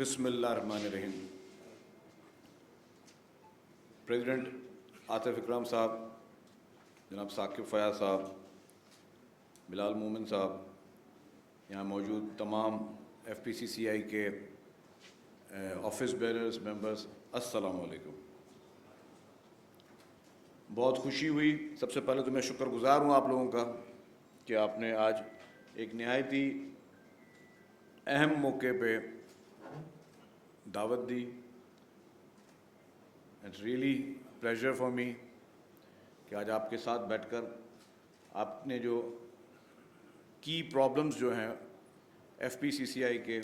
بسم اللہ الرحمن الرحیم. پریزیڈنٹ آصف اکرم صاحب، جناب ثاقب فیاض صاحب، بلال مومن صاحب، یہاں موجود تمام FPCCI کے آفس بیئررز ممبرز، السلام علیکم. بہت خوشی ہوئی. سب سے پہلے تو میں شکر گزار ہوں آپ لوگوں کا کہ آپ نے آج ایک نہایت ہی اہم موقع پہ دعوت دی. It's really pleasure for me کہ آج آپ کے ساتھ بیٹھ کر آپ نے جو کی پرابلمز جو ہیں FPCCI کے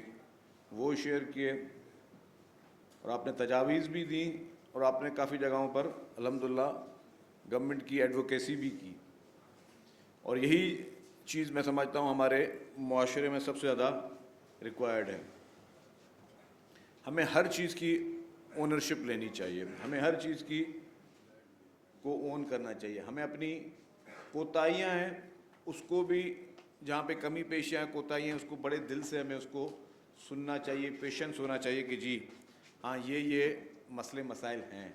وہ شیئر کیے، اور آپ نے تجاویز بھی دیں، اور آپ نے کافی جگہوں پر الحمدللہ گورنمنٹ کی ایڈوکیسی بھی کی. اور یہی چیز میں سمجھتا ہوں ہمارے معاشرے میں سب سے زیادہ ریکوائرڈ ہے. ہمیں ہر چیز کی اونرشپ لینی چاہیے، ہمیں ہر چیز کی کو اون کرنا چاہیے. ہمیں اپنی کوتاہیاں ہیں اس کو بھی، جہاں پہ کمی پیشیاں ہیں، کوتاہیاں ہیں، اس کو بڑے دل سے ہمیں اس کو سننا چاہیے، پیشنس ہونا چاہیے کہ جی ہاں یہ مسئلے مسائل ہیں،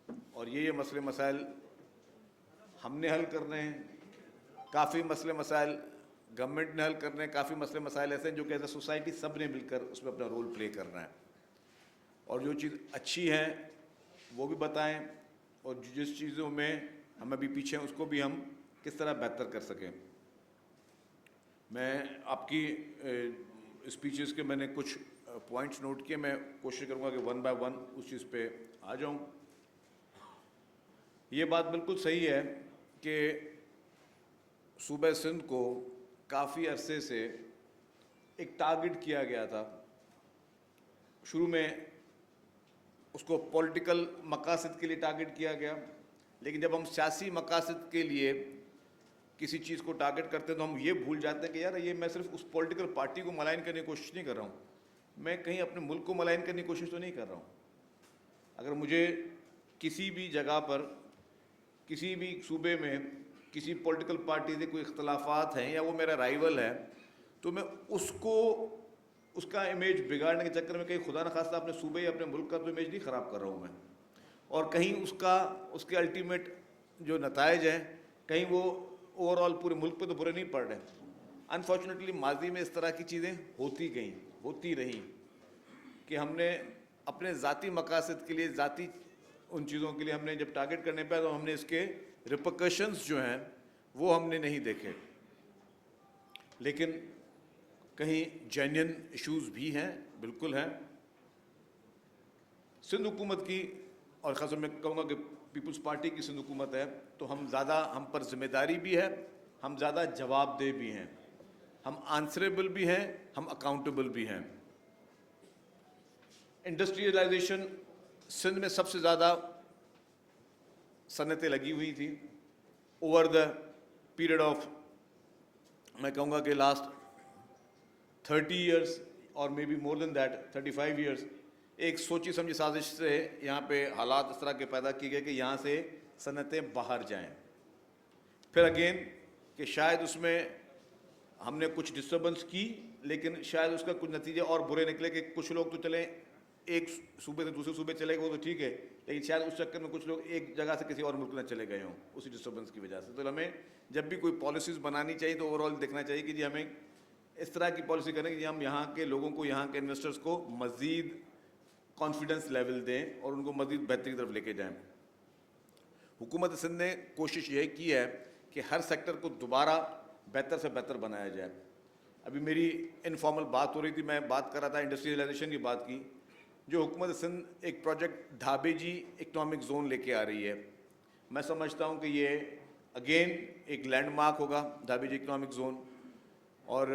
اور یہ مسئلے مسائل ہم نے حل کرنے ہیں. کافی مسئلے مسائل گورنمنٹ نے حل کرنے ہیں، کافی مسئلے مسائل ایسے ہیں جو کہ ایز اے سوسائٹی سب نے مل کر اس میں اپنا رول پلے کرنا ہے. اور جو چیز اچھی ہیں وہ بھی بتائیں، اور جس چیزوں میں ہم ابھی پیچھے ہیں اس کو بھی ہم کس طرح بہتر کر سکیں. میں آپ کی اسپیچز کے میں نے کچھ پوائنٹس نوٹ کیے، میں کوشش کروں گا کہ ون بائی ون اس چیز پہ آ جاؤں. یہ بات بالکل صحیح ہے کہ صوبہ سندھ کو کافی عرصے سے ایک ٹارگٹ کیا گیا تھا. شروع میں اس کو پولیٹیکل مقاصد کے لیے ٹارگٹ کیا گیا، لیکن جب ہم سیاسی مقاصد کے لیے کسی چیز کو ٹارگٹ کرتے ہیں تو ہم یہ بھول جاتے ہیں کہ یار یہ میں صرف اس پولیٹیکل پارٹی کو ملائن کرنے کی کوشش نہیں کر رہا ہوں، میں کہیں اپنے ملک کو ملائن کرنے کی کوشش تو نہیں کر رہا ہوں. اگر مجھے کسی بھی جگہ پر، کسی بھی صوبے میں کسی پولیٹیکل پارٹی سے کوئی اختلافات ہیں یا وہ میرا رائیول ہے، تو میں اس کا امیج بگاڑنے کے چکر میں کہیں خدا نخواستہ اپنے صوبے یا اپنے ملک کا تو امیج نہیں خراب کر رہا ہوں میں، اور کہیں اس کے الٹیمیٹ جو نتائج ہیں کہیں وہ اوور آل پورے ملک پہ تو برے نہیں پڑ رہے. انفارچونیٹلی ماضی میں اس طرح کی چیزیں ہوتی رہیں کہ ہم نے اپنے ذاتی مقاصد کے لیے، ذاتی ان چیزوں کے لیے ہم نے جب ٹارگٹ کرنے پہ تو ہم نے اس کے ریپرکشنز جو ہیں وہ ہم نے نہیں دیکھے. لیکن کہیں جینین ایشوز بھی ہیں، بالکل ہیں. سندھ حکومت کی، اور خاص طور میں کہوں گا کہ پیپلز پارٹی کی سندھ حکومت ہے، تو ہم پر ذمہ داری بھی ہے، ہم زیادہ جواب دہ بھی ہیں، ہم آنسریبل بھی ہیں، ہم اکاؤنٹیبل بھی ہیں. انڈسٹریلائزیشن سندھ میں سب سے زیادہ صنعتیں لگی ہوئی تھیں اوور دا پیریڈ آف، میں کہوں گا کہ لاسٹ 30 ایئرس اور may be more then that 35 years. ایک سوچی سمجھی سازش سے یہاں پہ حالات اس طرح کے پیدا کیے گئے کہ یہاں سے صنعتیں باہر جائیں. پھر اگین کہ شاید اس میں ہم نے کچھ ڈسٹربنس کی، لیکن شاید اس کا کچھ نتیجے اور برے نکلے کہ کچھ لوگ تو چلیں ایک صوبے سے دوسرے صوبے چلے گئے وہ تو ٹھیک ہے، لیکن شاید اس چکر میں کچھ لوگ ایک جگہ سے کسی اور ملک میں چلے گئے ہوں اسی ڈسٹربنس کی وجہ سے. تو ہمیں جب بھی کوئی پالیسیز بنانی چاہیے تو اوور آل دیکھنا چاہیے کہ جی ہمیں اس طرح کی پالیسی کریں کہ ہم یہاں کے لوگوں کو، یہاں کے انویسٹرز کو مزید کانفیڈنس لیول دیں اور ان کو مزید بہتری کی طرف لے کے جائیں. حکومت سندھ نے کوشش یہ کی ہے کہ ہر سیکٹر کو دوبارہ بہتر سے بہتر بنایا جائے. ابھی میری انفارمل بات ہو رہی تھی، میں بات کر رہا تھا انڈسٹریلائزیشن کی بات کی. جو حکومت سندھ ایک پروجیکٹ ڈھابے جی اکنامک زون لے کے آ رہی ہے، میں سمجھتا ہوں کہ یہ اگین ایک لینڈ مارک ہوگا ڈھابے جی اکنامک زون. اور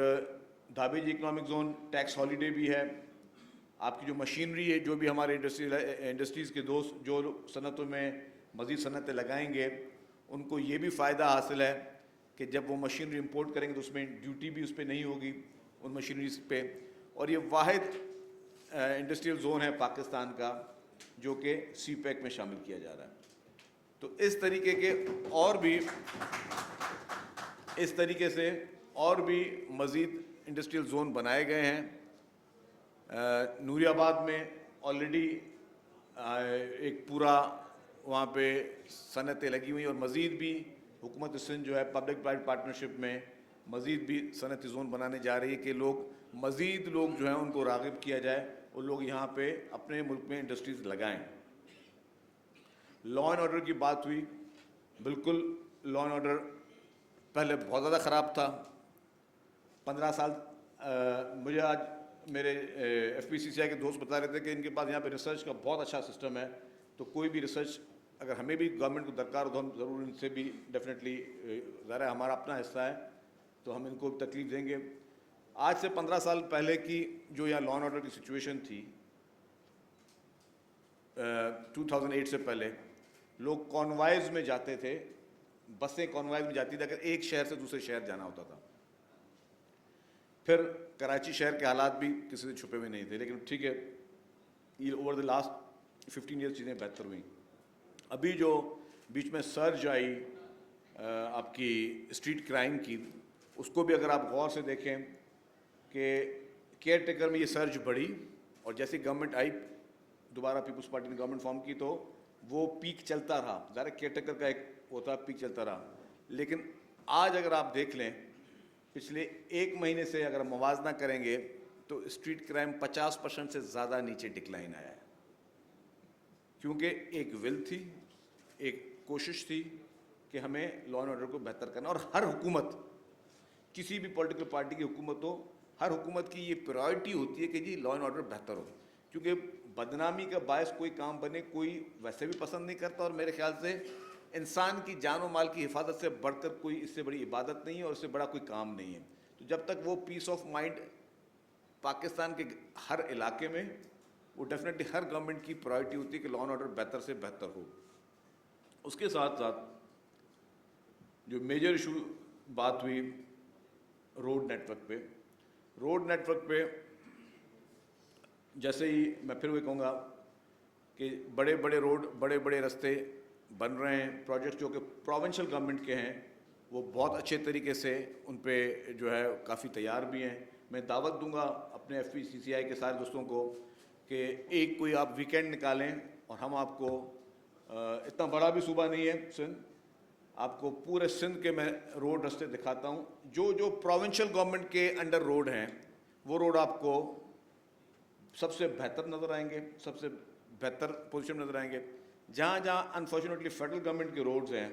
ڈھابے جی اکنامک زون ٹیکس ہالیڈے بھی ہے. آپ کی جو مشینری ہے، جو بھی ہمارے انڈسٹریز کے دوست جو صنعتوں میں مزید صنعتیں لگائیں گے، ان کو یہ بھی فائدہ حاصل ہے کہ جب وہ مشینری امپورٹ کریں گے تو اس میں ڈیوٹی بھی اس پہ نہیں ہوگی ان مشینریز پہ. اور یہ واحد انڈسٹریل زون ہے پاکستان کا جو کہ سی پیک میں شامل کیا جا رہا ہے. تو اس طریقے کے اور بھی مزید انڈسٹریل زون بنائے گئے ہیں. نوری آباد میں آلریڈی ایک پورا وہاں پہ صنعتیں لگی ہوئی اور مزید بھی حکومت سندھ جو ہے پبلک پرائیویٹ پارٹنرشپ میں مزید بھی صنعتی زون بنانے جا رہی ہے کہ مزید لوگ جو ہیں ان کو راغب کیا جائے اور لوگ یہاں پہ اپنے ملک میں انڈسٹریز لگائیں. لا اینڈ آرڈر کی بات ہوئی. بالکل لا اینڈ آرڈر پہلے بہت زیادہ خراب تھا. 15 سال مجھے آج میرے ایف پی سی سی آئی کے دوست بتا رہے تھے کہ ان کے پاس یہاں پہ ریسرچ کا بہت اچھا سسٹم ہے, تو کوئی بھی ریسرچ اگر ہمیں بھی گورنمنٹ کو درکار ہو تو ہم ضرور ان سے بھی ڈیفینیٹلی, ظاہر ہے ہمارا اپنا حصہ ہے تو ہم ان کو تکلیف دیں گے. آج سے 15 سال پہلے کی جو یہاں لا اینڈ آرڈر کی سچویشن تھی, 2008 سے پہلے لوگ کانوائز میں جاتے تھے, بسیں کانوائز میں جاتی تھی اگر ایک شہر سے دوسرے شہر جانا ہوتا تھا. پھر کراچی شہر کے حالات بھی کسی سے چھپے ہوئے نہیں تھے, لیکن ٹھیک ہے اوور دا لاسٹ 15 ایئرس چیزیں بہتر ہوئیں. ابھی جو بیچ میں سرج آئی آپ کی اسٹریٹ کرائم کی, اس کو بھی اگر آپ غور سے دیکھیں کہ کیئر ٹیکر میں یہ سرج بڑھی اور جیسے گورنمنٹ آئی, دوبارہ پیپلز پارٹی نے گورنمنٹ فارم کی تو وہ پیک چلتا رہا. ظاہر کیئر ٹیکر کا ایک ہوتا پیک چلتا رہا, لیکن آج اگر آپ دیکھ لیں پچھلے ایک مہینے سے اگر موازنہ کریں گے تو اسٹریٹ کرائم 50% سے زیادہ نیچے ڈکلائن آیا ہے, کیونکہ ایک ول تھی, ایک کوشش تھی کہ ہمیں لا اینڈ آرڈر کو بہتر کرنا. اور ہر حکومت, کسی بھی پولیٹیکل پارٹی کی حکومت ہو, ہر حکومت کی یہ پرائرٹی ہوتی ہے کہ جی لا اینڈ آرڈر بہتر ہو, کیونکہ بدنامی کا باعث کوئی کام بنے کوئی ویسے بھی پسند نہیں کرتا, اور میرے خیال سے انسان کی جان و مال کی حفاظت سے بڑھ کر کوئی اس سے بڑی عبادت نہیں ہے اور اس سے بڑا کوئی کام نہیں ہے. تو جب تک وہ پیس آف مائنڈ پاکستان کے ہر علاقے میں, وہ ڈیفینیٹلی ہر گورنمنٹ کی پرائرٹی ہوتی ہے کہ لا اینڈ آرڈر بہتر سے بہتر ہو. اس کے ساتھ ساتھ جو میجر ایشو بات ہوئی روڈ نیٹ ورک پہ, روڈ نیٹ ورک پہ جیسے ہی میں پھر وہی کہوں گا کہ بڑے بڑے روڈ, بڑے بڑے رستے بن رہے ہیں. پروجیکٹ جو کہ پروونشل گورنمنٹ کے ہیں وہ بہت اچھے طریقے سے ان پہ جو ہے کافی تیار بھی ہیں. میں دعوت دوں گا اپنے ایف پی سی سی آئی کے سارے دوستوں کو کہ ایک کوئی آپ ویکینڈ نکالیں اور ہم آپ کو, اتنا بڑا بھی صوبہ نہیں ہے سندھ, آپ کو پورے سندھ کے میں روڈ رستے دکھاتا ہوں. جو پروونشل گورنمنٹ کے انڈر روڈ ہیں وہ روڈ آپ کو سب سے بہتر نظر آئیں گے, سب سے بہتر پوزیشن نظر آئیں گے. جہاں جہاں انفارچونیٹلی فیڈرل گورنمنٹ کے روڈز ہیں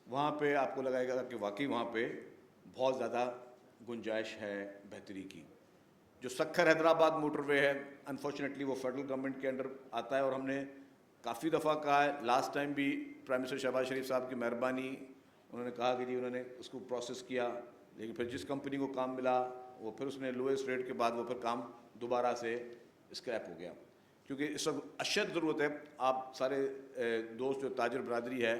وہاں پہ آپ کو لگائے گا کہ واقعی وہاں پہ بہت زیادہ گنجائش ہے بہتری کی. جو سکھر حیدرآباد موٹر وے ہے انفارچونیٹلی وہ فیڈرل گورنمنٹ کے انڈر آتا ہے, اور ہم نے کافی دفعہ کہا ہے, لاسٹ ٹائم بھی پرائم منسٹر شہباز شریف صاحب کی مہربانی, انہوں نے کہا کہ جی انہوں نے اس کو پروسیس کیا, لیکن پھر جس کمپنی کو کام ملا وہ پھر اس نے لوئسٹ ریٹ کے بعد وہ پھر کام دوبارہ سے اسکریپ ہو گیا. کیونکہ اس وقت اشد ضرورت ہے, آپ سارے دوست جو تاجر برادری ہے,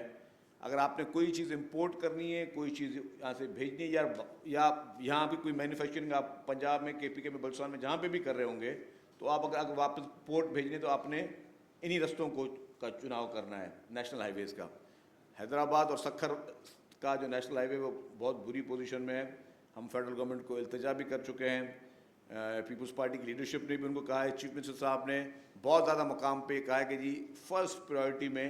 اگر آپ نے کوئی چیز امپورٹ کرنی ہے, کوئی چیز یہاں سے بھیجنی ہے, یا یہاں بھی کوئی مینوفیکچرنگ آپ پنجاب میں, کے پی کے میں, بلوچستان میں جہاں پہ بھی کر رہے ہوں گے, تو آپ اگر واپس پورٹ بھیجنے تو آپ نے انہی رستوں کا چناؤ کرنا ہے, نیشنل ہائی ویز کا. حیدرآباد اور سکھر کا جو نیشنل ہائی وے وہ بہت بری پوزیشن میں ہے. ہم فیڈرل گورنمنٹ کو التجا بھی کر چکے ہیں, پیپلز پارٹی کی لیڈرشپ نے بھی ان کو کہا ہے, چیف منسٹر صاحب نے بہت زیادہ مقام پہ کہا ہے کہ جی فرسٹ پرائرٹی میں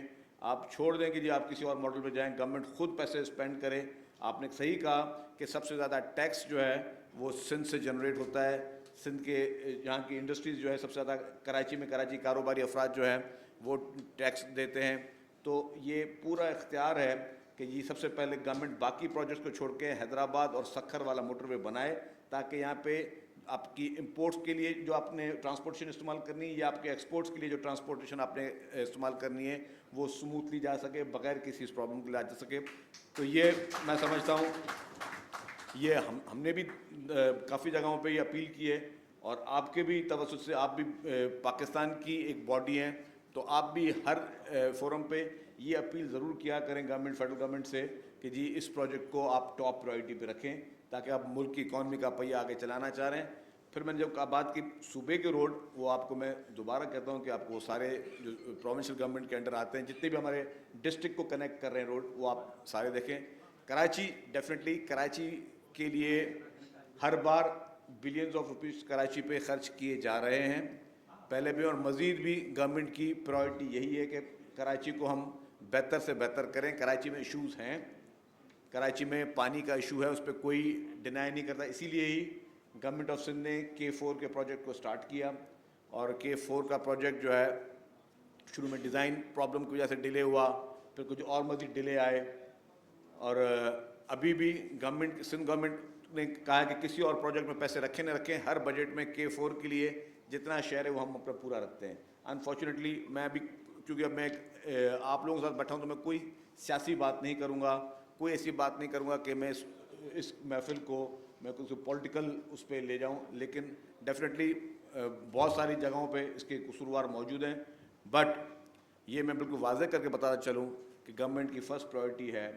آپ چھوڑ دیں کہ جی آپ کسی اور ماڈل پہ جائیں, گورنمنٹ خود پیسے اسپینڈ کرے. آپ نے صحیح کہا کہ سب سے زیادہ ٹیکس جو ہے وہ سندھ سے جنریٹ ہوتا ہے. سندھ کے یہاں کی انڈسٹریز جو ہے سب سے زیادہ کراچی میں, کراچی کاروباری افراد جو ہیں وہ ٹیکس دیتے ہیں. تو یہ پورا اختیار ہے کہ یہ سب سے پہلے گورنمنٹ باقی پروجیکٹس کو چھوڑ کے حیدرآباد اور سکھر والا موٹر وے بنائے, تاکہ یہاں پہ آپ کی امپورٹس کے لیے جو آپ نے ٹرانسپورٹیشن استعمال کرنی ہے یا آپ کے ایکسپورٹس کے لیے جو ٹرانسپورٹیشن آپ نے استعمال کرنی ہے وہ سموتھلی جا سکے, بغیر کسی اس پرابلم کے لا جا سکے. تو یہ میں سمجھتا ہوں یہ ہم نے بھی کافی جگہوں پہ یہ اپیل کی ہے, اور آپ کے بھی توسط سے, آپ بھی پاکستان کی ایک باڈی ہیں, تو آپ بھی ہر فورم پہ یہ اپیل ضرور کیا کریں گورنمنٹ, فیڈرل گورنمنٹ سے کہ جی اس پروجیکٹ کو آپ ٹاپ پرائرٹی پہ رکھیں, تاکہ آپ ملک کی اکانومی کا پہیہ آگے چلانا چاہ رہے ہیں. پھر میں نے جب بات کی صوبے کے روڈ, وہ آپ کو میں دوبارہ کہتا ہوں کہ آپ کو سارے جو پروونشل گورنمنٹ کے انڈر آتے ہیں, جتنے بھی ہمارے ڈسٹرکٹ کو کنیکٹ کر رہے ہیں روڈ, وہ آپ سارے دیکھیں. کراچی ڈیفینیٹلی, کراچی کے لیے ہر بار بلینز آف روپیز کراچی پہ خرچ کیے جا رہے ہیں پہلے بھی، اور مزید بھی گورنمنٹ کی پرائرٹی یہی ہے کہ کراچی کو ہم بہتر سے بہتر کریں. کراچی میں ایشوز ہیں، کراچی میں پانی کا ایشو ہے، اس پہ کوئی ڈینائی نہیں کرتا. اسی لیے ہی گورنمنٹ آف سندھ نے K4 کے پروجیکٹ کو سٹارٹ کیا، اور K4 کا پروجیکٹ جو ہے شروع میں ڈیزائن پرابلم کی وجہ سے ڈیلے ہوا، پھر کچھ اور مزید ڈیلے آئے، اور ابھی بھی سندھ گورنمنٹ نے کہا کہ کسی اور پروجیکٹ میں پیسے رکھیں نہ رکھیں، ہر بجٹ میں K4 کے لیے جتنا شیئر ہے وہ ہم اپنا پورا رکھتے ہیں. انفارچونیٹلی میں ابھی چونکہ اب میں آپ لوگوں کے ساتھ بیٹھا ہوں تو میں کوئی سیاسی بات نہیں کروں گا، کوئی ایسی بات نہیں کروں گا کہ میں اس محفل کو میں کچھ پولیٹیکل اس پہ لے جاؤں، لیکن ڈیفینیٹلی بہت ساری جگہوں پہ اس کے قصوروار موجود ہیں. بٹ یہ میں بالکل واضح کر کے بتانا چلوں کہ گورنمنٹ کی فرسٹ پرائرٹی ہے،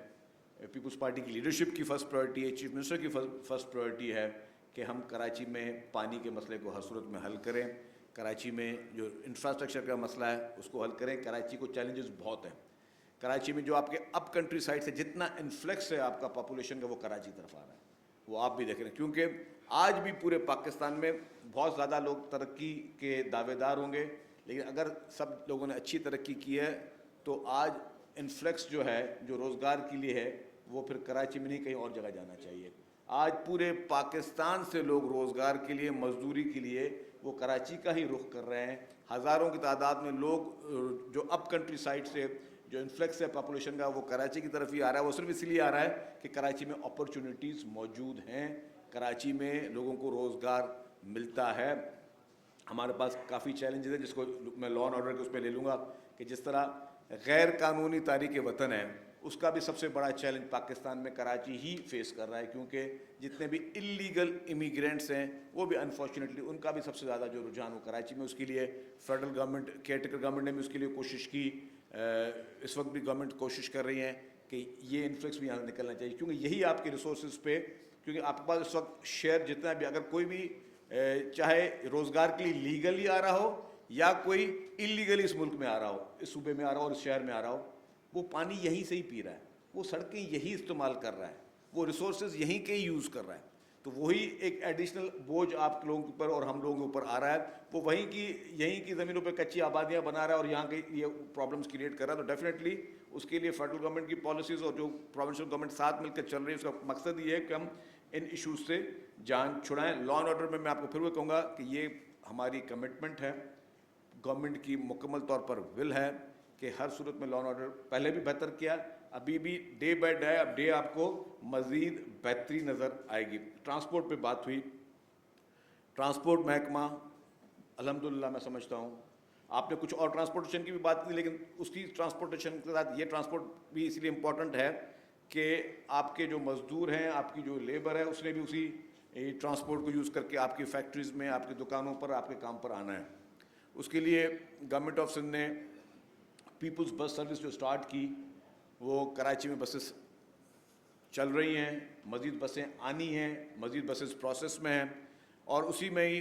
پیپلز پارٹی کی لیڈرشپ کی فرسٹ پرائرٹی ہے، چیف منسٹر کی فرسٹ پرائرٹی ہے کہ ہم کراچی میں پانی کے مسئلے کو ہر صورت میں حل کریں. کراچی میں جو انفراسٹرکچر کا مسئلہ ہے اس کو حل کریں. کراچی کو چیلنجز بہت ہیں. کراچی میں جو آپ کے اپ کنٹری سائڈ سے جتنا انفلیکس ہے آپ کا پاپولیشن کا، وہ کراچی طرف آ رہا ہے، وہ آپ بھی دیکھ رہے ہیں. کیونکہ آج بھی پورے پاکستان میں بہت زیادہ لوگ ترقی کے دعوے دار ہوں گے، لیکن اگر سب لوگوں نے اچھی ترقی کی ہے تو آج انفلیکس جو ہے جو روزگار کے لیے ہے وہ پھر کراچی میں نہیں کہیں اور جگہ جانا چاہیے. آج پورے پاکستان سے لوگ روزگار کے لیے، مزدوری کے لیے وہ کراچی کا ہی رخ کر رہے ہیں. ہزاروں کی تعداد میں لوگ جو اپ کنٹری سائڈ سے جو انفلیکس ہے پاپولیشن کا وہ کراچی کی طرف ہی آ رہا ہے. وہ صرف اس لیے آ رہا ہے کہ کراچی میں اپرچونیٹیز موجود ہیں، کراچی میں لوگوں کو روزگار ملتا ہے. ہمارے پاس کافی چیلنجز ہیں جس کو میں لا اینڈ آرڈر کے اس پہ لے لوں گا کہ جس طرح غیر قانونی تاریخ وطن ہے اس کا بھی سب سے بڑا چیلنج پاکستان میں کراچی ہی فیس کر رہا ہے، کیونکہ جتنے بھی انلیگل امیگرینٹس ہیں وہ بھی انفارچونیٹلی ان کا بھی سب سے زیادہ جو رجحان ہو کراچی میں. اس کے لیے federal government, care taker government نے بھی اس کے لیے کوشش کی. اس وقت بھی گورنمنٹ کوشش کر رہی ہیں کہ یہ انفلیکس بھی یہاں سے نکلنا چاہیے، کیونکہ یہی آپ کے ریسورسز پہ، کیونکہ آپ کے پاس اس وقت شیئر جتنا بھی، اگر کوئی بھی چاہے روزگار کے لیے لیگلی آ رہا ہو یا کوئی انلیگلی اس ملک میں آ رہا ہو، اس صوبے میں آ رہا ہو اور اس شہر میں آ رہا ہو، وہ پانی یہیں سے ہی پی رہا ہے، وہ سڑکیں یہی استعمال کر رہا ہے، وہ ریسورسز یہیں کے ہی یوز کر رہا ہے. تو وہی ایک ایڈیشنل بوجھ آپ لوگوں کے اوپر اور ہم لوگوں کے اوپر آ رہا ہے. وہ وہیں کی یہیں کی زمینوں پہ کچی آبادیاں بنا رہا ہے اور یہاں کے یہ پرابلمس کریٹ کر رہا ہے. تو ڈیفینیٹلی اس کے لیے فیڈرل گورنمنٹ کی پالیسیز اور جو پروونشل گورنمنٹ ساتھ مل کر چل رہی ہے اس کا مقصد یہ ہے کہ ہم ان ایشوز سے جان چھڑائیں. لا اینڈ آرڈر میں آپ کو پھر وہ کہوں گا کہ یہ ہماری کمٹمنٹ ہے، گورنمنٹ کی مکمل طور پر ول ہے کہ ہر صورت میں لا اینڈ آرڈر پہلے بھی بہتر کیا، ابھی بھی ڈے بائی ڈے اب ڈے آپ کو مزید بہتری نظر آئے گی. ٹرانسپورٹ پہ بات ہوئی، ٹرانسپورٹ محکمہ الحمدللہ میں سمجھتا ہوں آپ نے کچھ اور ٹرانسپورٹیشن کی بھی بات کی، لیکن اس کی ٹرانسپورٹیشن کے ساتھ یہ ٹرانسپورٹ بھی اس لیے امپورٹنٹ ہے کہ آپ کے جو مزدور ہیں، آپ کی جو لیبر ہے، اس نے بھی اسی ٹرانسپورٹ کو یوز کر کے آپ کی فیکٹریز میں، آپ کی دکانوں پر، آپ کے کام پر آنا ہے. اس کے لیے گورنمنٹ آف سندھ نے پیپلز بس سروس جو سٹارٹ کی، وہ کراچی میں بسز چل رہی ہیں، مزید بسیں آنی ہیں، مزید بسز پروسیس میں ہیں. اور اسی میں ہی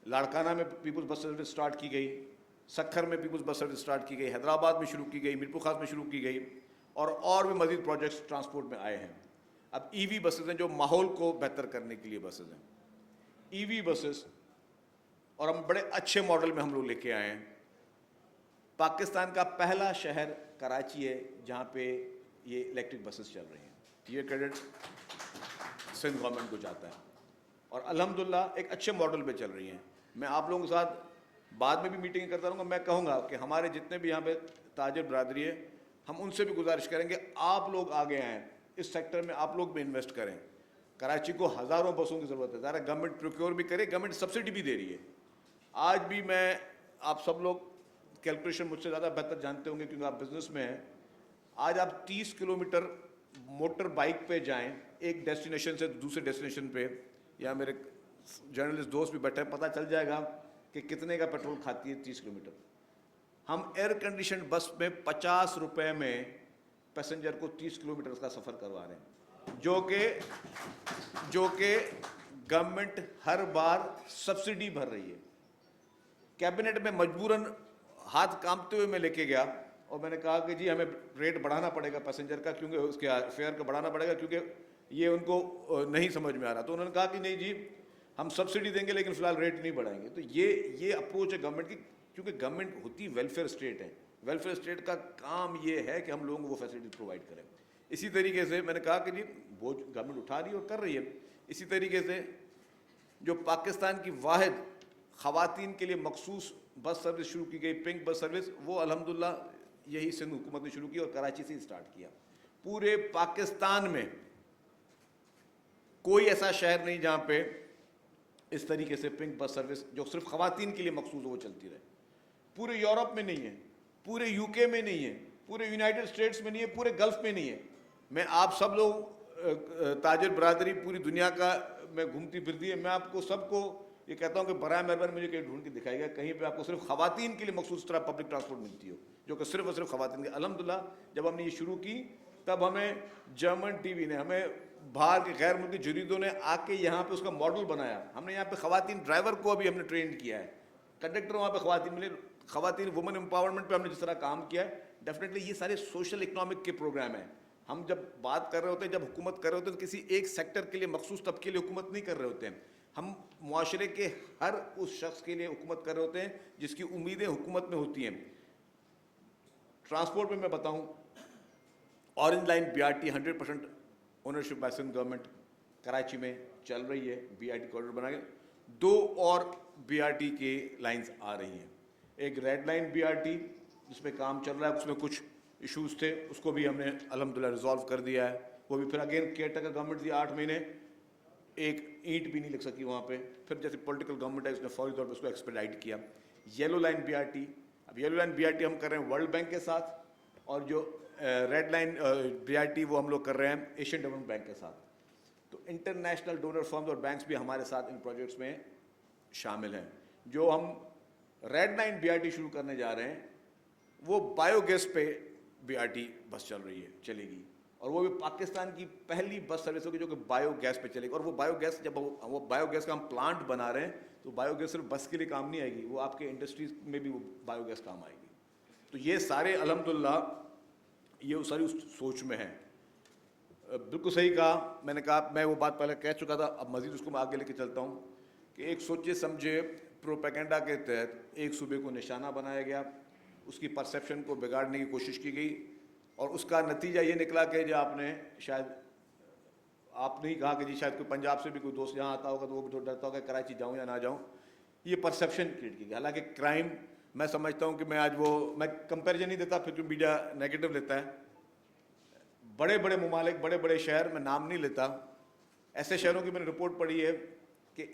لاڑکانہ میں پیپلز بس سروس سٹارٹ کی گئی، سکھر میں پیپلز بس سروس سٹارٹ کی گئی، حیدرآباد میں شروع کی گئی، میرپور خاص میں شروع کی گئی، اور بھی مزید پروجیکٹس ٹرانسپورٹ میں آئے ہیں. اب ای وی بسز ہیں جو ماحول کو بہتر کرنے کے لیے بسز ہیں، ای وی بسز، اور ہم بڑے اچھے ماڈل میں ہم لوگ لے کے آئے ہیں. پاکستان کا پہلا شہر کراچی ہے جہاں پہ یہ الیکٹرک بسز چل رہی ہیں. یہ کریڈٹ سندھ گورنمنٹ کو جاتا ہے اور الحمدللہ ایک اچھے ماڈل پہ چل رہی ہیں. میں آپ لوگوں کے ساتھ بعد میں بھی میٹنگ کرتا رہوں گا. میں کہوں گا کہ ہمارے جتنے بھی یہاں پہ تاجر برادری ہے، ہم ان سے بھی گزارش کریں گے آپ لوگ آگے آئیں، اس سیکٹر میں آپ لوگ بھی انویسٹ کریں. کراچی کو ہزاروں بسوں کی ضرورت ہے. ظاہر ہے گورنمنٹ پروکیور بھی کرے، گورنمنٹ سبسڈی بھی دے رہی ہے. آج بھی میں، آپ سب لوگ کیلکولیشن مجھ سے زیادہ بہتر جانتے ہوں گے کیونکہ آپ بزنس میں ہیں. آج آپ 30 کلومیٹر موٹر بائک پہ جائیں ایک ڈیسٹینیشن سے دوسرے ڈیسٹینیشن پہ، یا میرے جرنلسٹ دوست بھی بیٹھے ہیں، پتہ چل جائے گا کہ کتنے کا پیٹرول کھاتی ہے 30 کلومیٹر. ہم ایئر کنڈیشن بس میں 50 روپے میں پیسنجر کو 30 کلومیٹر کا سفر کروا رہے ہیں، جو کہ گورنمنٹ ہر بار سبسڈی بھر رہی ہے. کیبنٹ میں مجبوراً ہاتھ کانپتے ہوئے میں لے کے گیا اور میں نے کہا کہ جی ہمیں ریٹ بڑھانا پڑے گا پیسنجر کا، کیونکہ اس کے فیئر کا بڑھانا پڑے گا، کیونکہ یہ ان کو نہیں سمجھ میں آ رہا. تو انہوں نے کہا کہ نہیں جی ہم سبسڈی دیں گے لیکن فی الحال ریٹ نہیں بڑھائیں گے. تو یہ اپروچ ہے گورنمنٹ کی, کیونکہ گورنمنٹ ہوتی ویلفیئر اسٹیٹ ہے. ویلفیئر اسٹیٹ کا کام یہ ہے کہ ہم لوگوں کو وہ فیسلٹی پرووائڈ کریں. اسی طریقے سے میں نے کہا کہ جی بوجھ گورنمنٹ اٹھا رہی ہے اور کر رہی ہے. اسی طریقے سے جو پاکستان کی واحد خواتین کے لیے مخصوص بس سروس شروع کی گئی, پنک بس سروس, وہ الحمدللہ یہی سندھ حکومت نے شروع کی اور کراچی سے اسٹارٹ کیا. پورے پاکستان میں کوئی ایسا شہر نہیں جہاں پہ اس طریقے سے پنک بس سروس جو صرف خواتین کے لیے مخصوص وہ چلتی رہے. پورے یورپ میں نہیں ہے, پورے یو کے میں نہیں ہے, پورے یونائٹڈ اسٹیٹس میں نہیں ہے, پورے گلف میں نہیں ہے. میں آپ سب لوگ تاجر برادری پوری دنیا کا میں گھومتی پھرتی ہے, میں آپ کو سب کو یہ کہتا ہوں کہ برائے مہربانی مجھے کہیں ڈھونڈ کے دکھائی گا کہیں پہ آپ کو صرف خواتین کے لیے مخصوص طرح پبلک ٹرانسپورٹ ملتی ہو جو کہ صرف اور صرف خواتین کے. الحمدللہ جب ہم نے یہ شروع کی تب ہمیں جرمن ٹی وی نے, ہمیں باہر کے غیر ملکی جریدوں نے آ کے یہاں پہ اس کا ماڈل بنایا. ہم نے یہاں پہ خواتین ڈرائیور کو ابھی ہم نے ٹرین کیا ہے, کنڈکٹر وہاں پہ خواتین ملے. خواتین وومن امپاورمنٹ پہ ہم نے جس طرح کام کیا ہے, ڈیفینیٹلی یہ سارے سوشل اکنامک کے پروگرام ہیں. ہم جب بات کر رہے ہوتے ہیں, جب حکومت کر رہے ہوتے ہیں تو کسی ایک سیکٹر کے لیے مخصوص طبقے کے لیے حکومت نہیں کر رہے ہوتے ہیں. ہم معاشرے کے ہر اس شخص کے لیے حکومت کر رہے ہوتے ہیں جس کی امیدیں حکومت میں ہوتی ہیں. ٹرانسپورٹ میں بتاؤں, orange line B R T 100% ownership by Sindh government Karachi میں چل رہی ہے. بی آر ٹی کوریڈور بنا کے 2 اور بی آر ٹی کے لائنز آ رہی ہیں. ایک red line B R T جس پہ کام چل رہا ہے, اس میں کچھ ایشوز تھے, اس کو بھی ہم نے الحمدللہ ریزالو کر دیا ہے. وہ بھی پھر اگین کیئر ٹیکر گورنمنٹ تھی, 8 مہینے ایک اینٹ بھی نہیں لگ سکی وہاں پہ. پھر جیسے پولیٹیکل گورنمنٹ ہے اس نے فوری طور پہ اس کو ایکسپیڈائٹ کیا. Yellow line B R T, اب yellow line B R T ہم کر رہے ہیں ورلڈ بینک کے ساتھ, اور جو red line B R T وہ ہم لوگ کر رہے ہیں ایشین ڈیولپمنٹ بینک کے ساتھ. تو انٹرنیشنل ڈونر فرمز اور بینکس بھی ہمارے ساتھ ان پروجیکٹس میں شامل ہیں. جو ہم red line B R T شروع کرنے جا رہے ہیں وہ بایو گیس پہ بی آر ٹی بس چل رہی ہے, چلے گی, اور وہ بھی پاکستان کی پہلی بس سروس ہوگی جو کہ بایو گیس پہ چلے گی. اور وہ بایو گیس جب وہ بایو گیس کا ہم پلانٹ بنا رہے ہیں تو بایو گیس صرف بس کے لیے کام نہیں آئے گی, وہ آپ کے انڈسٹریز میں بھی وہ بایو گیس کام آئے گی. تو یہ سارے الحمدللہ یہ ساری اس سوچ میں ہیں. بالکل صحیح کہا, میں نے کہا میں وہ بات پہلے کہہ چکا تھا, اب مزید اس کو میں آگے لے کے چلتا ہوں کہ ایک سوچے سمجھے پروپیگنڈا کے تحت ایک صوبے کو نشانہ بنایا گیا, اس کی پرسیپشن کو بگاڑنے کی کوشش کی گئی, اور اس کا نتیجہ یہ نکلا کہ جو آپ نے شاید آپ نے ہی کہا کہ جی شاید کوئی پنجاب سے بھی کوئی دوست یہاں آتا ہوگا تو وہ بھی تو ڈرتا ہوگا کراچی جاؤں یا نہ جاؤں. یہ پرسیپشن کریٹ کی گئی. حالانکہ کرائم میں سمجھتا ہوں کہ میں آج میں کمپیریزن نہیں دیتا, پھر میڈیا نیگیٹو لیتا ہے. بڑے بڑے ممالک, بڑے بڑے شہر, میں نام نہیں لیتا, ایسے شہروں کی میں نے رپورٹ پڑھی ہے کہ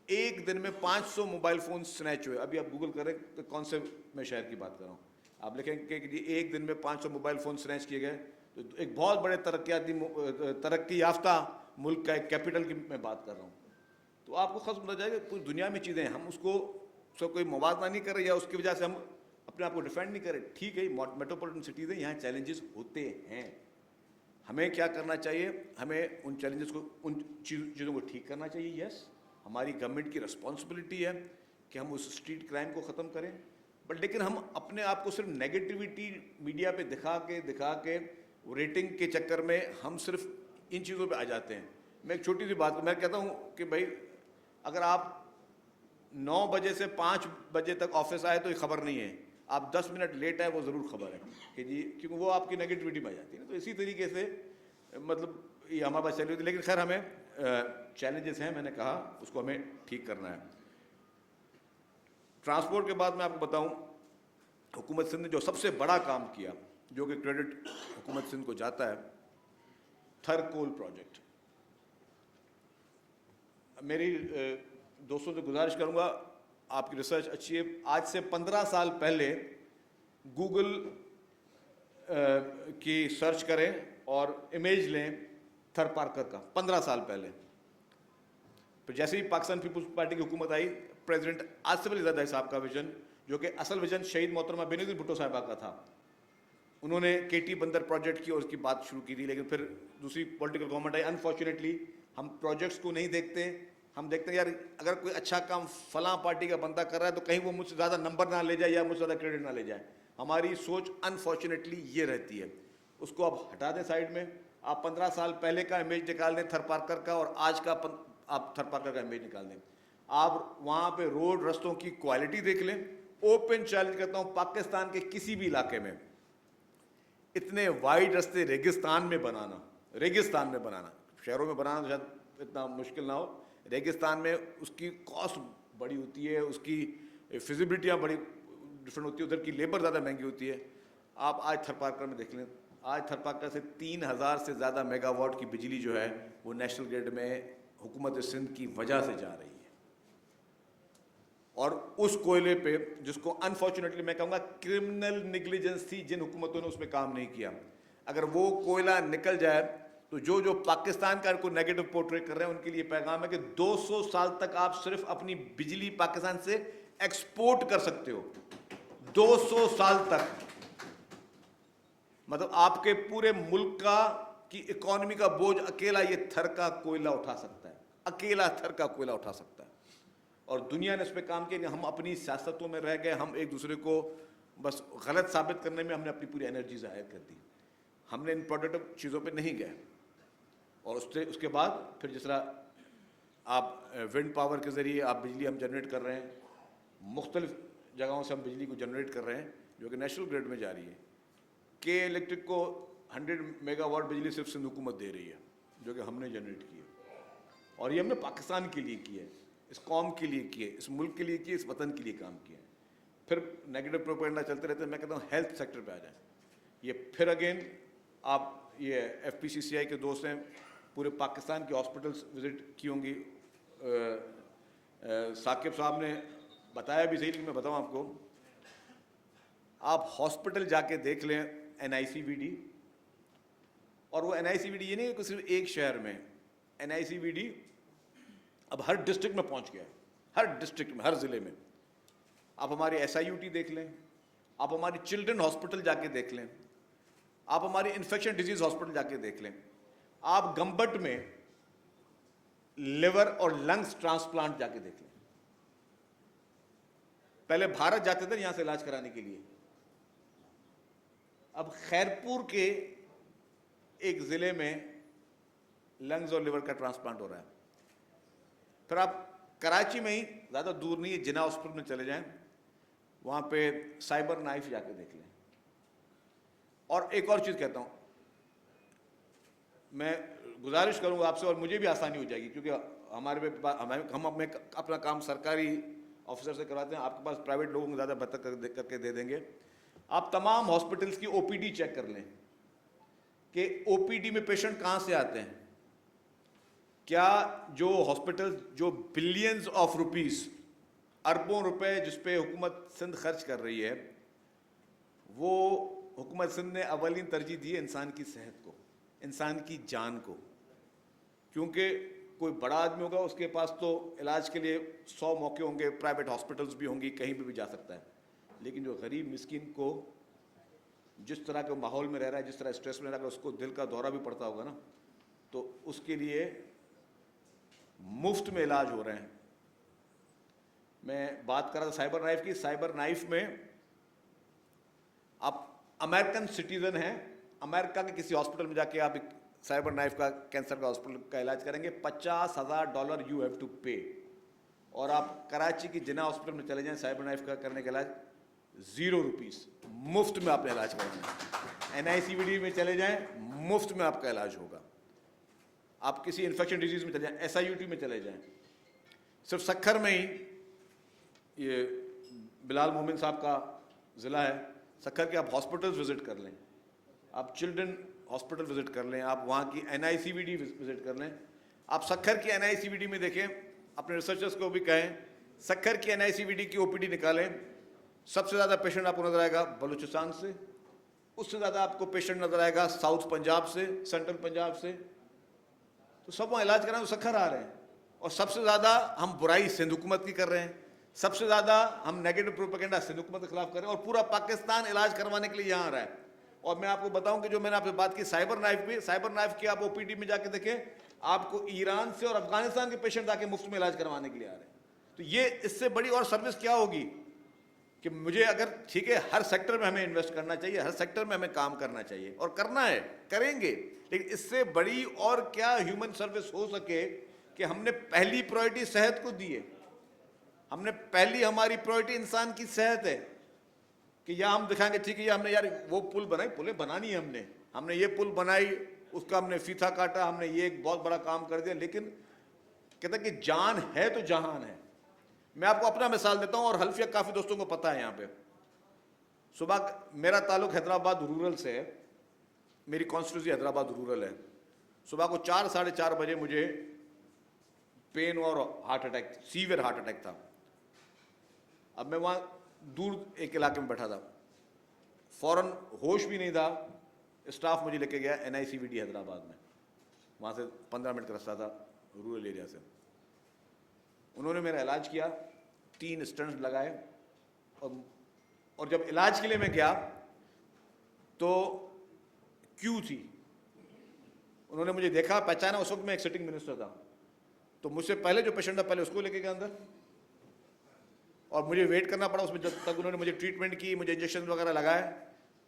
ایک دن میں 500 موبائل فون سنیچ ہوئے. ابھی آپ گوگل کریں کہ کون سے میں شہر کی بات کر رہا ہوں, آپ لکھیں کہ ایک دن میں 500 موبائل فون سنیچ کیے گئے. تو ایک بہت بڑے ترقی یافتہ ملک کا ایک کیپٹل کی میں بات کر رہا ہوں. تو آپ کو خود پتہ جائے گا پوری دنیا میں چیزیں ہیں, ہم اس کو کوئی موازنہ نہیں کر رہے یا اس کی وجہ سے ہم اپنے آپ کو ڈیفینڈ نہیں کریں. ٹھیک ہے, میٹروپولیٹن سٹیز ہیں, یہاں چیلنجز ہوتے ہیں. ہمیں کیا کرنا چاہیے, ہمیں ان چیلنجز کو, ان چیزوں کو ٹھیک کرنا چاہیے. یس, ہماری گورنمنٹ کی رسپانسبلٹی ہے کہ ہم اس اسٹریٹ کرائم کو ختم کریں, بٹ لیکن ہم اپنے آپ کو صرف نیگیٹیوٹی میڈیا پہ دکھا کے ریٹنگ کے چکر میں ہم صرف ان چیزوں پہ آ جاتے ہیں. میں ایک چھوٹی سی بات میں کہتا ہوں کہ بھائی اگر آپ 9 بجے سے 5 بجے تک آفس آئے تو یہ خبر نہیں ہے, آپ 10 منٹ لیٹ آئے وہ ضرور خبر ہے کہ جی, کیونکہ وہ آپ کی نیگیٹیوٹی میں آ جاتی ہے. تو اسی طریقے سے مطلب یہ ہمارے پاس چلی ہوتی ہے, لیکن خیر ہمیں چیلنجز ہیں, میں نے کہا اس کو ہمیں ٹھیک کرنا ہے. ٹرانسپورٹ کے بعد میں آپ کو بتاؤں حکومت سندھ نے جو سب سے بڑا کام کیا, جو کہ کریڈٹ حکومت سندھ کو جاتا ہے, تھر کول پروجیکٹ. میری دوستوں سے گزارش کروں گا, آپ کی ریسرچ اچھی ہے, آج سے 15 سال پہلے گوگل کی سرچ کریں اور امیج لیں تھر پارکر کا, 15 سال پہلے. پھر جیسے ہی پاکستان پیپلز پارٹی کی حکومت آئی, پریزیڈنٹ آصف علی زرداری صاحب کا ویژن, جو کہ اصل ویژن شہید محترمہ بے نظیر بھٹو صاحبہ کا تھا, انہوں نے کے ٹی بندر پروجیکٹ کی اور اس کی بات شروع کی تھی. لیکن پھر دوسری پولیٹیکل گورنمنٹ آئی. انفارچونیٹلی ہم پروجیکٹس کو نہیں دیکھتے, ہم دیکھتے ہیں یار اگر کوئی اچھا کام فلاں پارٹی کا بندہ کر رہا ہے تو کہیں وہ مجھ سے زیادہ نمبر نہ لے جائے یا مجھ سے زیادہ کریڈٹ نہ لے جائے. ہماری سوچ انفارچونیٹلی یہ رہتی ہے. اس کو اب ہٹا دیں سائڈ میں. آپ 15 سال پہلے کا امیج نکال دیں تھر پارکر کا اور آپ تھرپارکر کا امیج نکال دیں, آپ وہاں پہ روڈ رستوں کی کوالٹی دیکھ لیں. اوپن چیلنج کرتا ہوں, پاکستان کے کسی بھی علاقے میں اتنے وائڈ رستے ریگستان میں بنانا, شہروں میں بنانا شاید اتنا مشکل نہ ہو, ریگستان میں اس کی کاسٹ بڑی ہوتی ہے, اس کی فیزیبلٹیاں بڑی ڈفرینٹ ہوتی ہے, ادھر کی لیبر زیادہ مہنگی ہوتی ہے. آپ آج تھرپارکر میں دیکھ لیں, آج تھرپارکر سے 3000 سے زیادہ میگا واٹ کی بجلی جو ہے وہ نیشنل گریڈ میں حکومت سندھ کی وجہ سے جا رہی ہے. اور اس کوئلے پہ, جس کو انفارچونیٹلی میں کہوں گا کرمنل نیگلیجنس تھی جن حکومتوں نے اس پہ کام نہیں کیا, اگر وہ کوئلہ نکل جائے تو جو پاکستان کا کو نیگیٹو پورٹریٹ کر رہے ہیں ان کے لیے پیغام ہے کہ 200 سال تک آپ صرف اپنی بجلی پاکستان سے ایکسپورٹ کر سکتے ہو. 200 سال تک, مطلب آپ کے پورے ملک کا کی اکانومی کا بوجھ اکیلا یہ تھر کا کوئلہ اٹھا سکتا ہے, اکیلا تھر کا کوئلہ اٹھا سکتا ہے. اور دنیا نے اس پہ کام کیا, ہم اپنی سیاستوں میں رہ گئے, ہم ایک دوسرے کو بس غلط ثابت کرنے میں ہم نے اپنی پوری انرجی ظاہر کر دی, ہم نے ان پروڈکٹیو چیزوں پہ نہیں گئے. اور اس کے بعد پھر جس طرح آپ ونڈ پاور کے ذریعے آپ بجلی ہم جنریٹ کر رہے ہیں, مختلف جگہوں سے ہم بجلی کو جنریٹ کر رہے ہیں جو کہ نیشنل گریڈ میں جا رہی ہے. کے الیکٹرک کو 100 میگا واٹ بجلی صرف سندھ حکومت دے رہی ہے جو کہ ہم نے جنریٹ کی ہے, اور یہ ہم نے پاکستان کے لیے کی ہے, اس قوم کے لیے کی ہے, اس ملک کے لیے کی ہے, اس وطن کے لیے کام کیا ہے. پھر نیگیٹو پروپیگنڈا چلتے رہتے ہیں. میں کہتا ہوں ہیلتھ سیکٹر پہ آ جائیں. یہ پھر اگین آپ یہ FPCCI کے دوست ہیں, پورے پاکستان کے ہاسپٹلس وزٹ کی ہوں گی. ثاقب صاحب نے بتایا بھی صحیح, لیکن میں بتاؤں آپ کو, آپ ہاسپٹل جا کے دیکھ لیں NICVD, اور وہ NICVD یہ نہیں کہ صرف ایک شہر میں, NICVD اب ہر ڈسٹرکٹ میں پہنچ گیا ہے, ہر ڈسٹرکٹ میں, ہر ضلع میں. آپ ہماری SIUT دیکھ لیں, آپ ہماری چلڈرن ہاسپٹل جا کے دیکھ لیں, آپ ہماری انفیکشن ڈیزیز ہاسپٹل جا کے دیکھ لیں, آپ گمبٹ میں لیور اور لنگس ٹرانسپلانٹ جا کے دیکھ لیں. پہلے بھارت جاتے تھے یہاں سے علاج کرانے کے لیے, اب خیرپور کے ایک ضلع میں لنگز اور لیور کا ٹرانسپلانٹ ہو رہا ہے. پھر آپ کراچی میں ہی, زیادہ دور نہیں ہے, جناح ہاسپٹل میں چلے جائیں, وہاں پہ سائبر نائف جا کے دیکھ لیں. اور ایک اور چیز کہتا ہوں, میں گزارش کروں گا آپ سے, اور مجھے بھی آسانی ہو جائے گی کیونکہ ہمارے ہم اپنا کام سرکاری آفیسر سے کراتے ہیں, آپ کے پاس پرائیویٹ لوگوں کو زیادہ بہتر کر کے دے دیں گے. آپ تمام ہاسپٹلس کی OPD چیک کر لیں کہ OPD میں پیشنٹ کہاں سے آتے ہیں. کیا جو ہاسپٹل جو بلینز آف روپیز, اربوں روپے جس پہ حکومت سندھ خرچ کر رہی ہے, وہ حکومت سندھ نے اولین ترجیح دی ہے انسان کی صحت کو, انسان کی جان کو. کیونکہ کوئی بڑا آدمی ہوگا, اس کے پاس تو علاج کے لیے 100 موقع ہوں گے, پرائیویٹ ہاسپٹلس بھی ہوں گی, کہیں پہ بھی جا سکتا ہے. لیکن جو غریب مسکین کو جس طرح کے ماحول میں رہ رہا ہے, جس طرح اسٹریس میں رہ رہا ہے, اس کو دل کا دورہ بھی پڑتا ہوگا نا, تو اس کے لیے مفت میں علاج ہو رہے ہیں. میں بات کر رہا تھا سائبر نائف کی. سائبر نائف میں آپ امریکن سٹیزن ہیں, امریکہ کے کسی ہاسپٹل میں جا کے آپ سائبر نائف کا, کینسر کا ہاسپٹل کا علاج کریں گے, $50,000 یو ہیو ٹو پے. اور آپ کراچی کی جناح ہاسپٹل میں چلے جائیں, سائبر نائف کا کرنے کا علاج $0, مفت میں آپ نے علاج کرانا ہے. NICVD میں چلے جائیں, مفت میں آپ کا علاج ہوگا. آپ کسی انفیکشن ڈیزیز میں چلے جائیں, SIUT میں چلے جائیں. صرف سکھر میں ہی, یہ بلال مومن صاحب کا ضلع ہے, سکھر کے آپ ہاسپٹلز وزٹ کر لیں, آپ چلڈرن ہاسپٹل وزٹ کر لیں, آپ وہاں کی NICVD وزٹ کر لیں. آپ سکھر کی NICVD میں دیکھیں, اپنے ریسرچرز کو بھی کہیں سکھر کی NICVD کی OPD نکالیں. سب سے زیادہ پیشنٹ آپ کو نظر آئے گا بلوچستان سے, اس سے زیادہ آپ کو پیشنٹ نظر آئے گا ساؤتھ پنجاب سے, سینٹرل پنجاب سے. تو سب وہاں علاج کرانے سکھر آ رہے ہیں. اور سب سے زیادہ ہم برائی سندھ حکومت کی کر رہے ہیں, سب سے زیادہ ہم نیگیٹو پروپیگنڈا سندھ حکومت کے خلاف کر رہے ہیں, اور پورا پاکستان علاج کروانے کے لیے یہاں آ رہا ہے. اور میں آپ کو بتاؤں کہ جو میں نے آپ سے بات کی سائبر نائف بھی, سائبر نائف کی آپ OPD میں جا کے دیکھیں, آپ کو ایران سے اور افغانستان کے پیشنٹ آ کے مفت میں علاج کروانے کے لیے آ رہے ہیں. تو یہ اس سے بڑی اور سروس کیا ہوگی کہ مجھے اگر ٹھیک ہے ہر سیکٹر میں ہمیں انویسٹ کرنا چاہیے, ہر سیکٹر میں ہمیں کام کرنا چاہیے, اور کرنا ہے, کریں گے, لیکن اس سے بڑی اور کیا ہیومن سروس ہو سکے کہ کہ ہم نے پہلی پرائرٹی صحت کو دی ہے. ہم نے پہلی ہماری پرائرٹی انسان کی صحت ہے کہ یا ہم دکھائیں گے ٹھیک ہے ہم نے یار وہ پل بنائی, پلیں بنانی ہے, ہم نے یہ پل بنائی, اس کا ہم نے فیتھا کاٹا, ہم نے یہ ایک بہت بڑا کام کر دیا, لیکن کہتا ہے کہ جان ہے تو جہان ہے. میں آپ کو اپنا مثال دیتا ہوں اور حلفیہ کافی دوستوں کو پتہ ہے. یہاں پہ صبح میرا تعلق حیدرآباد رورل سے ہے, میری کانسٹیٹوینسی حیدرآباد رورل ہے. صبح کو 4-4:30 بجے مجھے پین اور heart attack, severe heart attack تھا. اب میں وہاں دور ایک علاقے میں بیٹھا تھا, فوراً ہوش بھی نہیں تھا. اسٹاف مجھے لے کے گیا NICVD حیدرآباد میں, وہاں سے 15 منٹ کا رستہ تھا رورل ایریا سے. انہوں نے میرا علاج کیا, 3 اسٹنٹس لگائے, اور جب علاج کے لیے میں گیا تو کیوں تھی. انہوں نے مجھے دیکھا, پہچانا. اس وقت میں ایک سٹنگ منسٹر تھا, تو مجھ سے پہلے جو پیشنٹ تھا پہلے اس کو لے کے گیا اندر, اور مجھے ویٹ کرنا پڑا اس میں جب تک انہوں نے مجھے ٹریٹمنٹ کی, مجھے انجیکشن وغیرہ لگائے.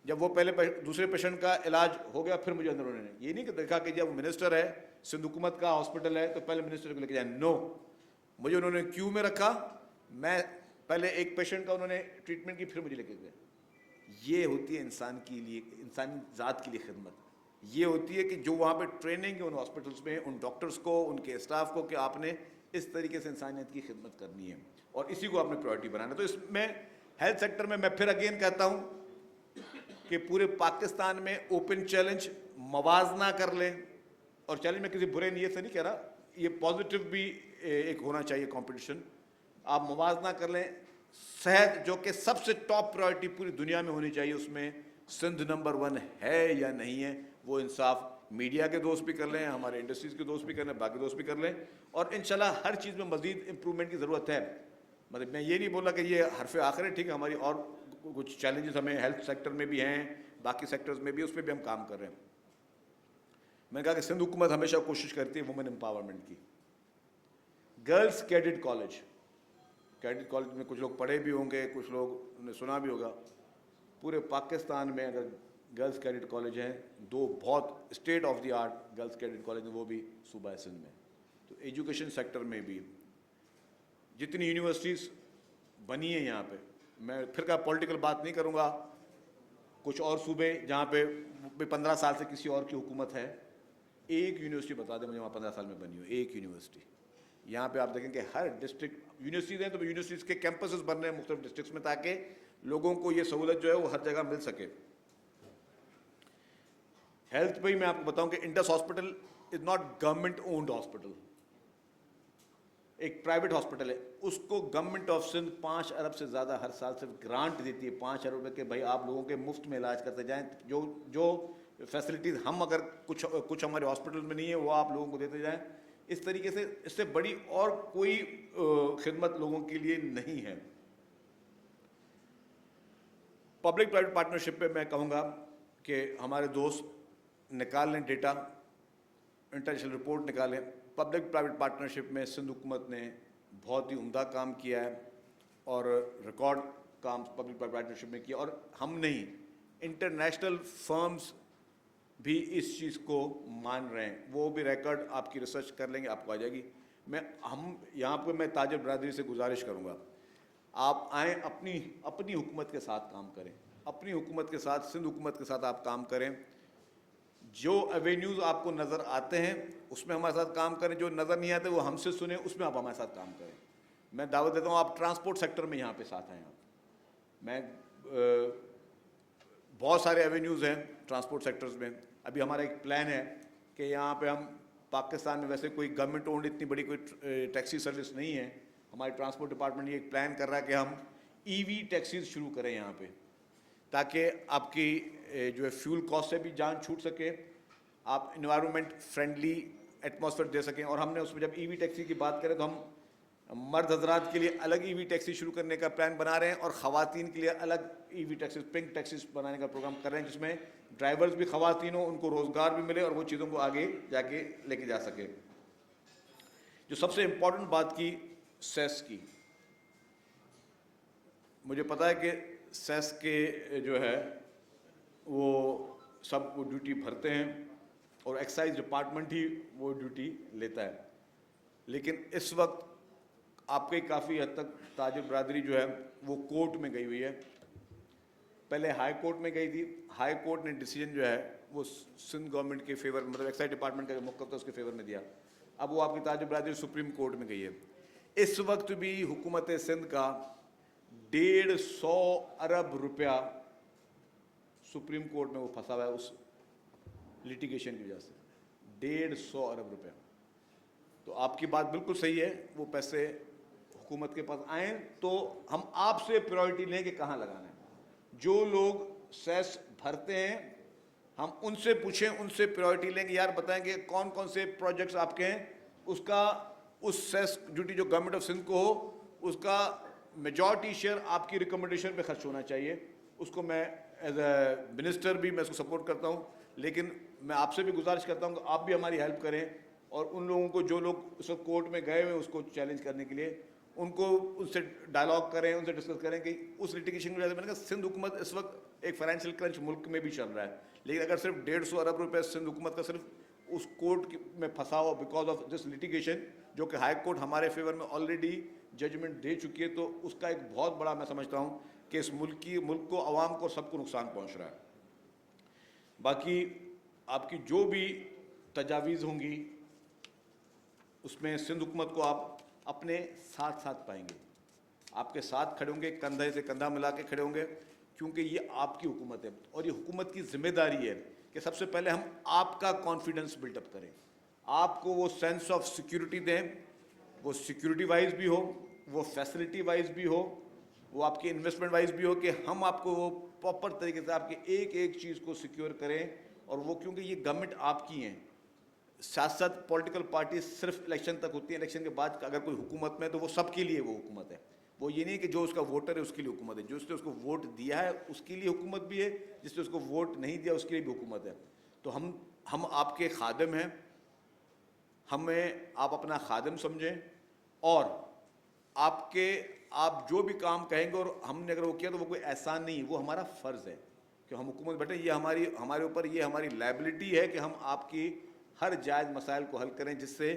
جب وہ پہلے دوسرے پیشنٹ کا علاج ہو گیا پھر مجھے اندر انہوں نے, یہ نہیں کہ دیکھا کہ جب وہ منسٹر ہے, سندھ حکومت کا ہاسپٹل ہے, تو پہلے منسٹر کو لے کے جائیں. نو, مجھے انہوں نے کیو میں رکھا. میں پہلے ایک پیشنٹ کا انہوں نے ٹریٹمنٹ کی, پھر مجھے لے کے گئے. یہ ہوتی ہے انسان کے لیے, انسانی ذات کے لیے خدمت. یہ ہوتی ہے کہ جو وہاں پہ ٹریننگ ہے ان ہاسپٹلس میں, ان ڈاکٹرز کو, ان کے اسٹاف کو, کہ آپ نے اس طریقے سے انسانیت کی خدمت کرنی ہے اور اسی کو آپ نے پرائرٹی بنانا. تو اس میں ہیلتھ سیکٹر میں پھر اگین کہتا ہوں کہ پورے پاکستان میں اوپن چیلنج موازنہ کر لیں. اور چیلنج میں کسی برے نیت سے نہیں کہہ رہا, یہ پازیٹیو بھی ایک ہونا چاہیے کمپٹیشن. آپ موازنہ کر لیں. صحت جو کہ سب سے ٹاپ پرائرٹی پوری دنیا میں ہونی چاہیے, اس میں سندھ نمبر 1 ہے یا نہیں ہے, وہ انصاف میڈیا کے دوست بھی کر لیں, ہمارے انڈسٹریز کے دوست بھی کر لیں, باقی دوست بھی کر لیں. اور انشاءاللہ ہر چیز میں مزید امپرومنٹ کی ضرورت ہے. مطلب میں یہ نہیں بولا کہ یہ حرف آخر ہے, ٹھیک ہے, ہماری اور کچھ چیلنجز ہمیں ہیلتھ سیکٹر میں بھی ہیں, باقی سیکٹرز میں بھی, اس پہ بھی ہم کام کر رہے ہیں. میں نے کہا کہ سندھ حکومت ہمیشہ کوشش کرتی ہے وومن امپاورمنٹ کی. گرلز کیڈٹ کالج میں کچھ لوگ پڑھے بھی ہوں گے, کچھ لوگ نے سنا بھی ہوگا. پورے پاکستان میں اگر گرلز کیڈٹ کالج ہیں, 2 بہت state of the art girls cadet college ہیں, وہ بھی صوبہ سندھ میں. تو ایجوکیشن سیکٹر میں بھی جتنی یونیورسٹیز بنی ہیں یہاں پہ, میں پھر کا پولیٹیکل بات نہیں کروں گا. کچھ اور صوبے جہاں پہ 15 سال سے کسی اور کی حکومت ہے, ایک یونیورسٹی بتا دیں مجھے وہاں 15 سال میں بنی ہو, ایک یونیورسٹی. یہاں پہ آپ دیکھیں کہ ہر ڈسٹرکٹ یونیورسٹیز ہیں, تو یونیورسٹیز کے کیمپسز بن رہے ہیں مختلف ڈسٹرکٹس میں, تاکہ لوگوں کو یہ سہولت جو ہے وہ ہر جگہ مل سکے. ہیلتھ پہ ہی میں آپ کو بتاؤں کہ Indus hospital is not government owned hospital, ایک پرائیویٹ ہاسپٹل ہے. اس کو گورنمنٹ آف سندھ 5 ارب سے زیادہ ہر سال صرف گرانٹ دیتی ہے, 5 ارب روپے کے بھائی آپ لوگوں کے مفت میں علاج کرتے جائیں. جو فیسلٹیز ہم اگر کچھ ہمارے ہاسپٹل میں نہیں ہے وہ آپ لوگوں کو دیتے جائیں. اس طریقے سے اس سے بڑی اور کوئی خدمت لوگوں کے لیے نہیں ہے. پبلک پرائیویٹ پارٹنرشپ پہ میں کہوں گا کہ ہمارے دوست نکال لیں ڈیٹا, انٹرنیشنل رپورٹ نکالیں. پبلک پرائیویٹ پارٹنرشپ میں سندھ حکومت نے بہت ہی عمدہ کام کیا ہے اور ریکارڈ کام پبلک پرائیویٹ پارٹنرشپ میں کیا. اور ہم نہیں, انٹرنیشنل فرمز بھی اس چیز کو مان رہے ہیں. وہ بھی ریکارڈ آپ کی ریسرچ کر لیں گے, آپ کو آ جائے گی. ہم یہاں پہ میں تاجر برادری سے گزارش کروں گا, آپ آئیں, اپنی حکومت کے ساتھ کام کریں, اپنی حکومت کے ساتھ, سندھ حکومت کے ساتھ آپ کام کریں. جو ایوینیوز آپ کو نظر آتے ہیں اس میں ہمارے ساتھ کام کریں, جو نظر نہیں آتے وہ ہم سے سنیں, اس میں آپ ہمارے ساتھ کام کریں. میں دعوت دیتا ہوں آپ ٹرانسپورٹ سیکٹر میں یہاں پہ ساتھ آئیں. میں بہت سارے ایوینیوز ہیں ٹرانسپورٹ سیکٹرز میں. ابھی ہمارا ایک پلان ہے کہ یہاں پہ ہم پاکستان میں ویسے کوئی گورنمنٹ اونڈ اتنی بڑی کوئی ٹیکسی سروس نہیں ہے. ہماری ٹرانسپورٹ ڈپارٹمنٹ یہ ایک پلان کر رہا ہے کہ ہم EV ٹیکسیز شروع کریں یہاں پہ, تاکہ آپ کی جو ہے فیول کاسٹ سے بھی جان چھوٹ سکے, آپ انوائرمنٹ فرینڈلی ایٹماسفیئر دے سکیں. اور ہم نے اس میں جب EV ٹیکسی کی بات کریں تو ہم مرد حضرات کے لیے الگ EV ٹیکسی شروع کرنے کا پلان بنا رہے ہیں, اور خواتین کے لیے الگ EV ٹیکسیز, پنک ٹیکسیز بنانے کا پروگرام کر رہے ہیں, جس میں ڈرائیورز بھی خواتین ہوں, ان کو روزگار بھی ملے اور وہ چیزوں کو آگے جا کے لے کے جا سکے. جو سب سے امپورٹنٹ بات کی سیس کی, مجھے پتا ہے کہ سیس کے جو ہے وہ سب وہ ڈیوٹی بھرتے ہیں اور ایکسائز ڈپارٹمنٹ ہی وہ ڈیوٹی لیتا ہے. لیکن اس وقت آپ کے کافی حد تک تاجر برادری جو ہے وہ کورٹ میں گئی ہوئی ہے. پہلے ہائی کورٹ میں گئی تھی, ہائی کورٹ نے ڈیسیجن جو ہے وہ سندھ گورنمنٹ کے فیور, مطلب ایکسائز ڈپارٹمنٹ کا جو موقف تھا اس کے فیور میں دیا. اب وہ آپ کی تاجر برادری سپریم کورٹ میں گئی ہے. اس وقت بھی حکومت سندھ کا 150 ارب روپیہ سپریم کورٹ میں وہ پھنسا ہوا ہے اس لیٹیگیشن کی وجہ سے. 150 ارب روپیہ. تو آپ کی بات بالکل صحیح ہے, وہ پیسے حکومت کے پاس آئیں تو ہم آپ سے پرائرٹی لیں کہ کہاں لگانا ہے. جو لوگ سیس بھرتے ہیں ہم ان سے پوچھیں, ان سے پرائرٹی لیں کہ یار بتائیں کہ کون کون سے پروجیکٹس آپ کے ہیں, اس کا اس سیس ڈیوٹی جو گورنمنٹ آف سندھ کو ہو اس کا میجورٹی شیئر آپ کی ریکمنڈیشن پہ خرچ ہونا چاہیے. اس کو میں ایز اے منسٹر بھی میں اس کو سپورٹ کرتا ہوں, لیکن میں آپ سے بھی گزارش کرتا ہوں کہ آپ بھی ہماری ہیلپ کریں, اور ان لوگوں کو جو لوگ اس وقت کورٹ میں گئے ہوئے اس کو چیلنج کرنے کے لیے ان کو ان سے ڈائلاگ کریں, ان سے ڈسکس کریں کہ اس لیٹیگیشن کی وجہ سے. میں نے کہا سندھ حکومت اس وقت ایک فائنینشیل کرنچ ملک میں بھی چل رہا ہے, لیکن اگر صرف 150 ارب روپے سندھ حکومت کا صرف اس کورٹ میں پھنسا ہوا بیکاز آف دس لیٹیگیشن, جو کہ ہائی کورٹ ہمارے فیور میں آلریڈی ججمنٹ دے چکی ہے, تو اس کا ایک بہت بڑا میں سمجھتا ہوں کہ اس ملک کو, عوام کو, سب کو نقصان پہنچ رہا ہے. باقی آپ کی جو بھی تجاویز ہوں گی اس میں سندھ حکومت کو آپ اپنے ساتھ ساتھ پائیں گے, آپ کے ساتھ کھڑے ہوں گے, کندھے سے کندھا ملا کے کھڑے ہوں گے, کیونکہ یہ آپ کی حکومت ہے اور یہ حکومت کی ذمہ داری ہے کہ سب سے پہلے ہم آپ کا کانفیڈنس بلڈ اپ کریں, آپ کو وہ سینس آف سیکیورٹی دیں, وہ سیکیورٹی وائز بھی ہو, وہ فیسلٹی وائز بھی ہو, وہ آپ کے انویسٹمنٹ وائز بھی ہو, کہ ہم آپ کو وہ پراپر طریقے سے آپ کے ایک ایک چیز کو سیکیور کریں. اور وہ کیونکہ یہ گورنمنٹ آپ کی ہیں, سیاست پولیٹیکل پارٹی صرف الیکشن تک ہوتی ہے, الیکشن کے بعد اگر کوئی حکومت میں تو وہ سب کے لیے وہ حکومت ہے. وہ یہ نہیں کہ جو اس کا ووٹر ہے اس کے لیے حکومت ہے, جو اس نے اس کو ووٹ دیا ہے اس کے لیے حکومت بھی ہے, جس نے اس کو ووٹ نہیں دیا اس کے لیے بھی حکومت ہے. تو ہم آپ کے خادم ہیں, ہمیں آپ اپنا خادم سمجھیں, اور آپ جو بھی کام کہیں گے اور ہم نے اگر وہ کیا تو وہ کوئی احسان نہیں ہے, وہ ہمارا فرض ہے کہ ہم حکومت بیٹھے, یہ ہمارے اوپر یہ ہماری لائبلٹی ہے کہ ہم آپ کی ہر جائز مسائل کو حل کریں, جس سے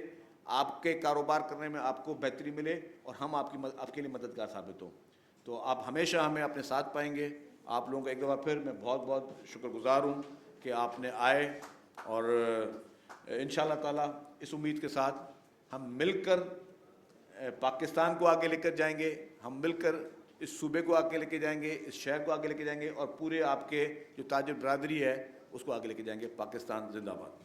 آپ کے کاروبار کرنے میں آپ کو بہتری ملے اور ہم آپ کے لیے مددگار ثابت ہوں. تو آپ ہمیشہ ہمیں اپنے ساتھ پائیں گے. آپ لوگوں کا ایک دفعہ پھر میں بہت بہت شکر گزار ہوں کہ آپ نے آئے, اور انشاءاللہ تعالیٰ اس امید کے ساتھ ہم مل کر پاکستان کو آگے لے کر جائیں گے, ہم مل کر اس صوبے کو آگے لے کے جائیں گے, اس شہر کو آگے لے کے جائیں گے, اور پورے آپ کے جو تاجر برادری ہے اس کو آگے لے کے جائیں گے. پاکستان زندہ باد.